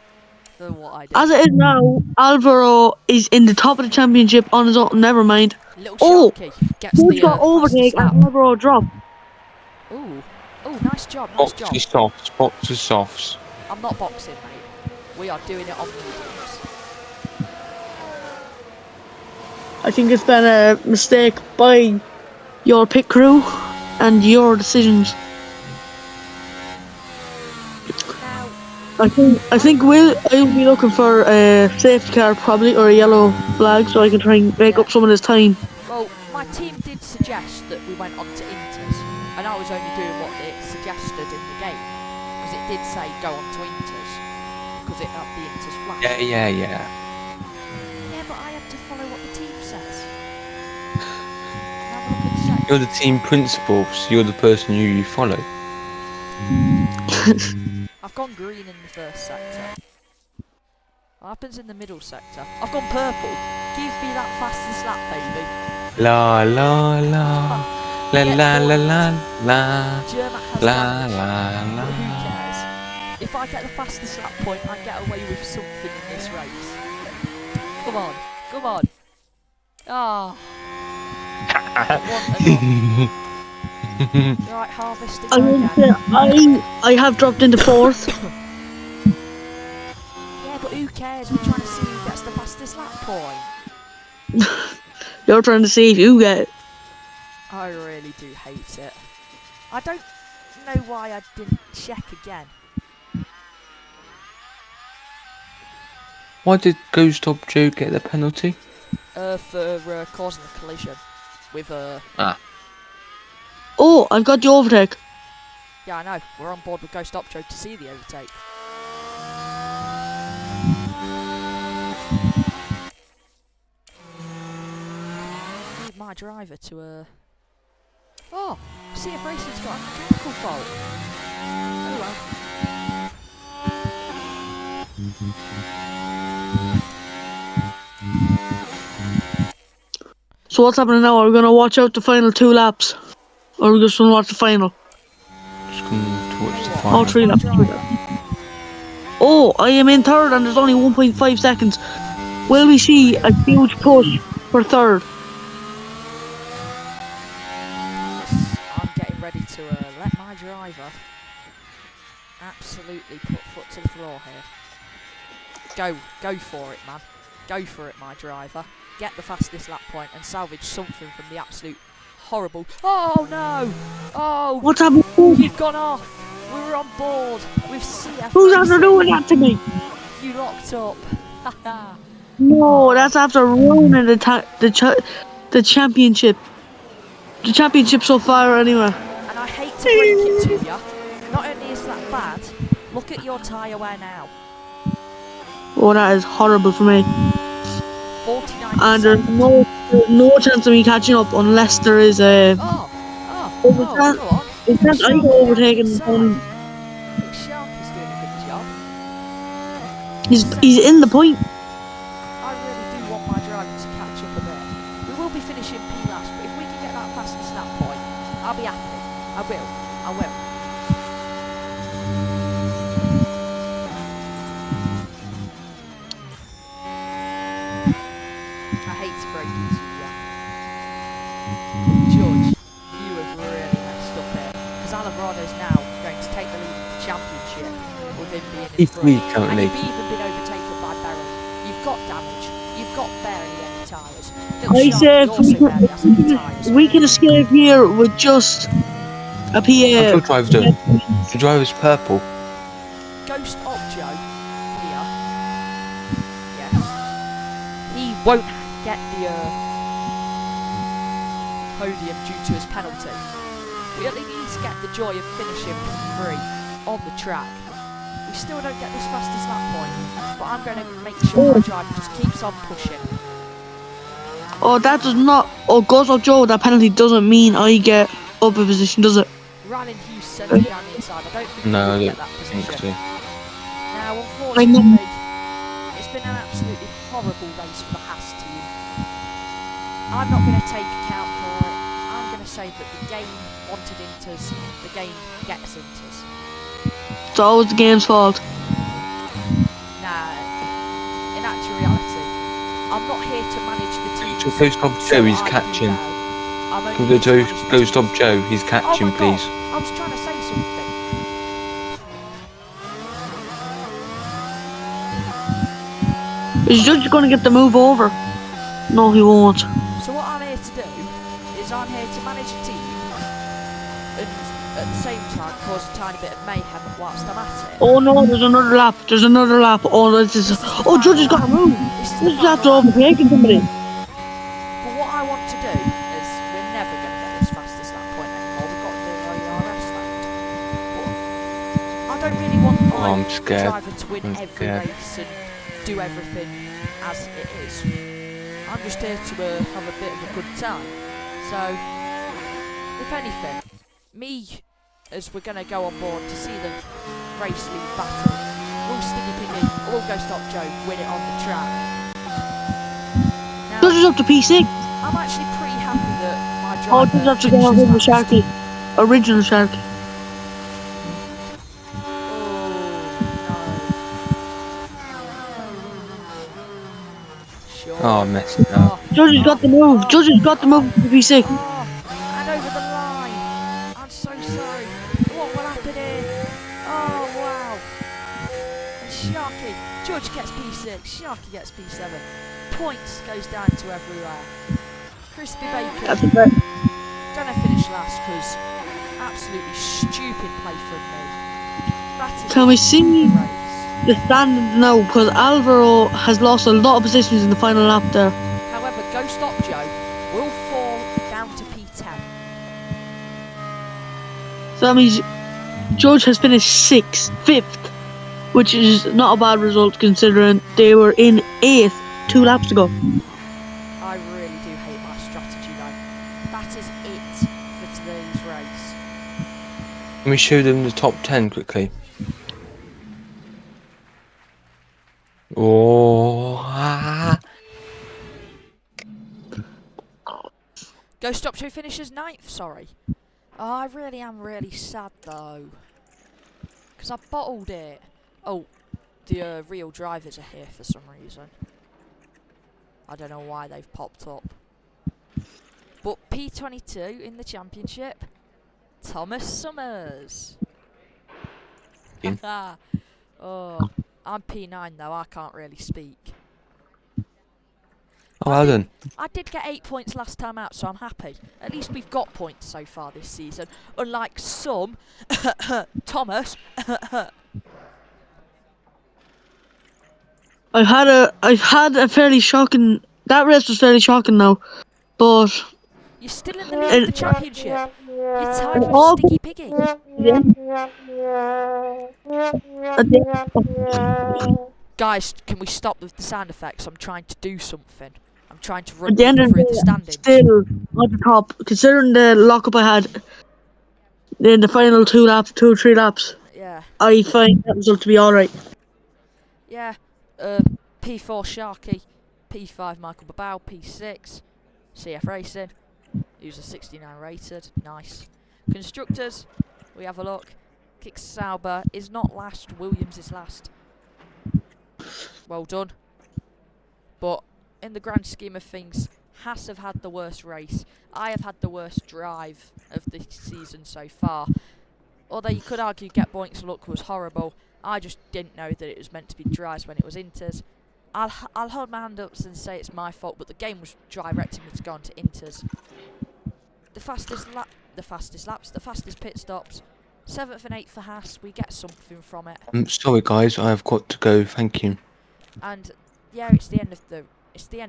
for what I did. As it is now, Alvaro is in the top of the championship on his own. Never mind. Little Oh, Sharky gets Who's got the overtake fastest lap. and Alvaro drop? Ooh. Oh, nice job, nice Box job. to softs, box to softs. I'm not boxing, mate. We are doing it on mediums. I think it's been a mistake by your pit crew and your decisions. Now, I think I'll be looking for a safety car probably, or a yellow flag, so I can try and make up some of this time. well, my team did suggest that we went on to Inters, and I was only doing what it suggested in the game, because it did say go on to Inters, because it had the Inters flash. Yeah. Yeah, but I had to follow what the team says. Have a look at the set. You're the team principal, so you're the person who you follow. I've gone green in the first sector. What happens in the middle sector? I've gone purple. Give me that fastest lap, baby. La la la. La la la la la. German has La damage, la but who la. cares? If I get the fastest lap point, I get away with something in this race. Come on, come on. Ah. Right, harvesting again. I have dropped into 4th. Yeah, but who cares? We're trying to see who gets the fastest lap point. You're trying to see if you get it. I really do hate it. I don't know why I didn't check again. Why did Go Stop Joe get the penalty? For causing a collision with Oh, I've got the overtake. Yeah, I know. We're on board with Go Stop Joe to see the overtake. I need my driver to Oh, see if Racing's got a mechanical fault. Oh well. So what's happening now? Are we gonna watch out the final 2 laps? Or are we just gonna watch the final? Just going to watch the What? final. All 3 laps. Driver. Oh, I am in 3rd and there's only 1.5 seconds. Will we see a huge push for 3rd? I'm getting ready to let my driver absolutely put foot to the floor here. Go for it, man. Go for it, my driver. Get the fastest lap point and salvage something from the absolute horrible... Oh, no! Oh, What's happening? you've gone off. We were on board with CF Who's after Racing. doing that to me? You locked up. Haha. No, that's after ruining the championship. The championship so far, anyway. And I hate to break it to you. Not only is that bad, look at your tyre wear now. Oh, that is horrible for me. 49%. And there's no chance of me catching up unless there is a. Go on. It's not I Sharky go down the overtaking inside. him. I think Sharky's doing a good job. He's in the point. I really do want my driver to catch up a bit. We will be finishing P last, but if we can get that fastest lap point, I'll be happy. I will. I hate to break it to you. George, you have really messed up here. Because Alvarado's now going to take the lead of the championship with him being in front. P3 And currently. you've even been overtaken by Berry. You've got damage. You've got barely any tyres. I say also barely has any tyres. we can escape here with just a What's your PA. driver doing? The driver's purple. Ghost Op Joe here. Yes. He won't get the podium due to his penalty. We at least get the joy of finishing P3 on the track. We still don't get this fastest lap point, but I'm going to make sure my driver just keeps on pushing. Oh, that does not. Oh, goes up Joe. That penalty doesn't mean I get up a position, does it? Ryan Hughes sent it down the inside. I don't think No, I he'll don't get that think position. so. Now, unfortunately, it's been an absolutely horrible race for the Haas team. I'm not going to take account for it. I'm going to say that the game wanted Inters, the game gets Inters. It's always the game's fault. Nah, in actual reality, I'm not here to manage the team. So go stop Joe, he's catching. Go stop Joe, he's catching, please. I was trying to say something. Is Judge going to get the move over? No, he won't. So what I'm here to do is I'm here to manage a team and at the same time cause a tiny bit of mayhem whilst I'm at it. Oh no, there's another lap. Oh, this is. Oh, Judge has got to move. This is after overtaking somebody. But what I want to do is we're never going to get this fastest lap point anymore. We've got to do RS left. But I don't really want my driver to win every race and do everything as it is. I'm just here to have a bit of a good time. So, if anything, me, as we're going to go on board to see the race lead battle, we'll Stingy Piggy, we'll go stop Joe, win it on the track. Now, Judge is up to P6. I'm actually pretty happy that my Oh, driver Judge has to go on with the Sharky. Original Sharky. Oh, I messed it up. Judge has got the move. Judge has got the move to P6. And over the line. I'm so sorry. What will happen here? Oh, wow. And Sharky. Judge gets P6. Sharky gets P7. Points goes down to everywhere. Crispy Bacon. That's a bet. Don't finish last because absolutely stupid play from me. That is Can we see race. the standings now? Because Alvaro has lost a lot of positions in the final lap there. However, Go Stop Joe will fall down to P10. So that means Judge has finished fifth, which is not a bad result considering they were in 8th 2 laps ago. I really do hate my strategy though. That is it for today's race. Let me show them the top 10 quickly. Oh, Go Stop Joe finishes 9th, sorry. Oh, I really am really sad though. Because I bottled it. Oh, the real drivers are here for some reason. I don't know why they've popped up. But P22 in the championship, Thomas Summers. Oh, I'm P9 though, I can't really speak. Oh, well done. I did get 8 points last time out, so I'm happy. At least we've got points so far this season, unlike some Thomas. I've had a fairly shocking. That race was fairly shocking now, but You're still in the lead of the championship. You're tied with all Sticky Piggy. at the Guys, can we stop with the sound effects? I'm trying to do something. I'm trying to run at the end people of the through the day, standings. still at the top. Considering the lockup I had in the final 2 or 3 laps, Yeah. I find that result to be alright. Yeah. P4 Sharky, P5 Michael Babau, P6 CF Racing, who's a 69 rated. Nice. Constructors, we have a look. Kick Sauber is not last. Williams is last. Well done. But in the grand scheme of things, Haas have had the worst race. I have had the worst drive of the season so far. Although you could argue Get Boink's luck was horrible, I just didn't know that it was meant to be dries when it was inters. I'll hold my hand up and say it's my fault, but the game was directing me to go on to inters. The fastest laps, the fastest pit stops, 7th and 8th for Haas. We get something from it. I'm sorry, guys. I've got to go. Thank you. And yeah, it's the end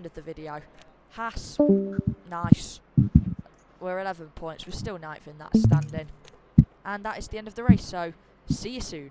of the video. Haas, nice. We're 11 points. We're still 9th in that standing. And that is the end of the race. So see you soon.